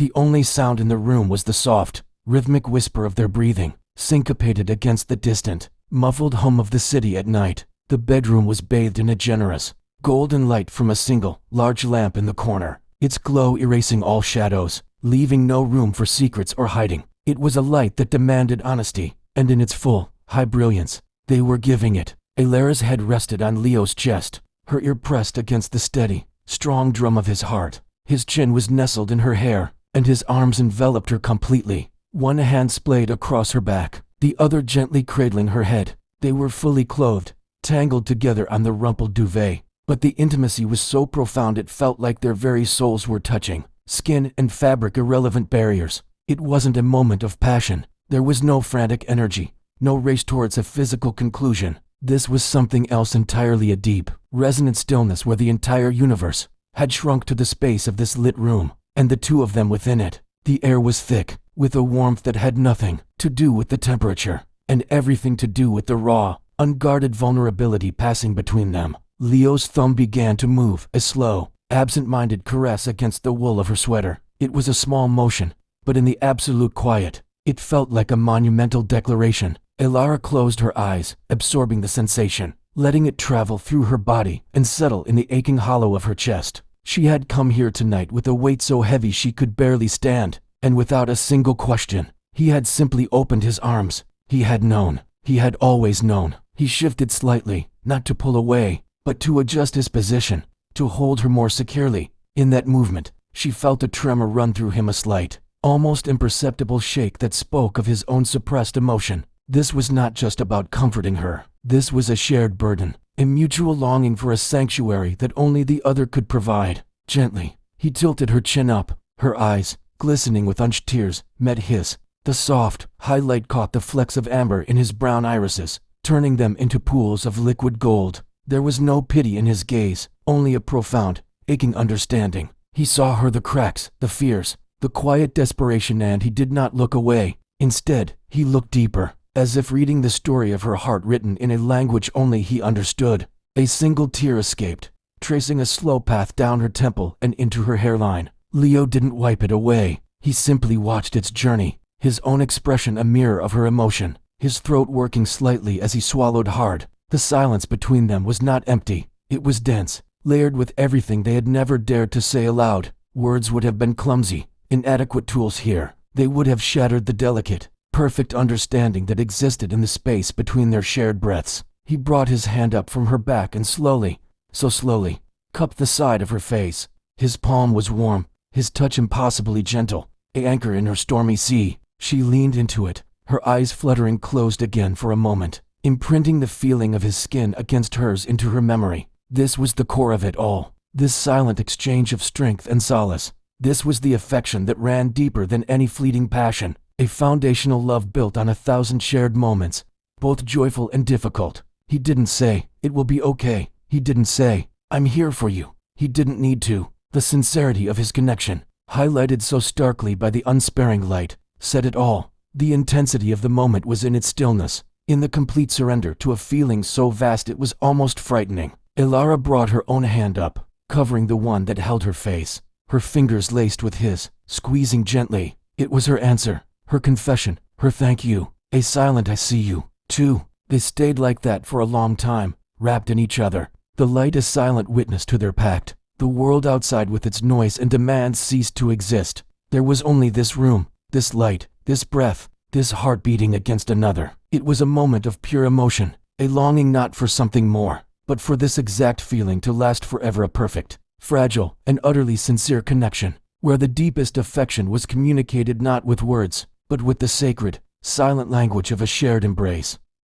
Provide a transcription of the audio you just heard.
The only sound in the room was the soft, rhythmic whisper of their breathing, syncopated against the distant, muffled hum of the city at night. The bedroom was bathed in a generous, golden light from a single, large lamp in the corner, its glow erasing all shadows, leaving no room for secrets or hiding. It was a light that demanded honesty, and in its full, high brilliance, they were giving it. Elara's head rested on Leo's chest, her ear pressed against the steady, strong drum of his heart. His chin was nestled in her hair, and his arms enveloped her completely. One hand splayed across her back, the other gently cradling her head. They were fully clothed, tangled together on the rumpled duvet, but the intimacy was so profound it felt like their very souls were touching, skin and fabric irrelevant barriers. It wasn't a moment of passion. There was no frantic energy, no race towards a physical conclusion. This was something else entirely, a deep, resonant stillness where the entire universe had shrunk to the space of this lit room, and the two of them within it. The air was thick, with a warmth that had nothing to do with the temperature, and everything to do with the raw, unguarded vulnerability passing between them. Leo's thumb began to move, a slow, absent-minded caress against the wool of her sweater. It was a small motion, but in the absolute quiet, it felt like a monumental declaration. Elara closed her eyes, absorbing the sensation, letting it travel through her body and settle in the aching hollow of her chest. She had come here tonight with a weight so heavy she could barely stand, and without a single question, he had simply opened his arms. He had known. He had always known. He shifted slightly, not to pull away, but to adjust his position, to hold her more securely. In that movement, she felt a tremor run through him, a slight, almost imperceptible shake that spoke of his own suppressed emotion. This was not just about comforting her. This was a shared burden, a mutual longing for a sanctuary that only the other could provide. Gently, he tilted her chin up. Her eyes, glistening with unshed tears, met his. The soft, high light caught the flecks of amber in his brown irises, turning them into pools of liquid gold. There was no pity in his gaze, only a profound, aching understanding. He saw her, the cracks, the fears, the quiet desperation, and he did not look away. Instead, he looked deeper, as if reading the story of her heart written in a language only he understood. A single tear escaped, tracing a slow path down her temple and into her hairline. Leo didn't wipe it away. He simply watched its journey, his own expression a mirror of her emotion, his throat working slightly as he swallowed hard. The silence between them was not empty. It was dense, layered with everything they had never dared to say aloud. Words would have been clumsy, inadequate tools here. They would have shattered the delicate, perfect understanding that existed in the space between their shared breaths. He brought his hand up from her back and slowly, so slowly, cupped the side of her face. His palm was warm, his touch impossibly gentle, an anchor in her stormy sea. She leaned into it, her eyes fluttering closed again for a moment, imprinting the feeling of his skin against hers into her memory. This was the core of it all, this silent exchange of strength and solace. This was the affection that ran deeper than any fleeting passion. A foundational love built on 1,000 shared moments, both joyful and difficult. He didn't say, "It will be okay." He didn't say, "I'm here for you." He didn't need to. The sincerity of his connection, highlighted so starkly by the unsparing light, said it all. The intensity of the moment was in its stillness, in the complete surrender to a feeling so vast it was almost frightening. Elara brought her own hand up, covering the one that held her face, her fingers laced with his, squeezing gently. It was her answer. Her confession, her thank you, a silent "I see you, too." They stayed like that for a long time, wrapped in each other, the light a silent witness to their pact. The world outside with its noise and demands ceased to exist. There was only this room, this light, this breath, this heart beating against another. It was a moment of pure emotion, a longing not for something more, but for this exact feeling to last forever, a perfect, fragile, and utterly sincere connection, where the deepest affection was communicated not with words, but with the sacred, silent language of a shared embrace.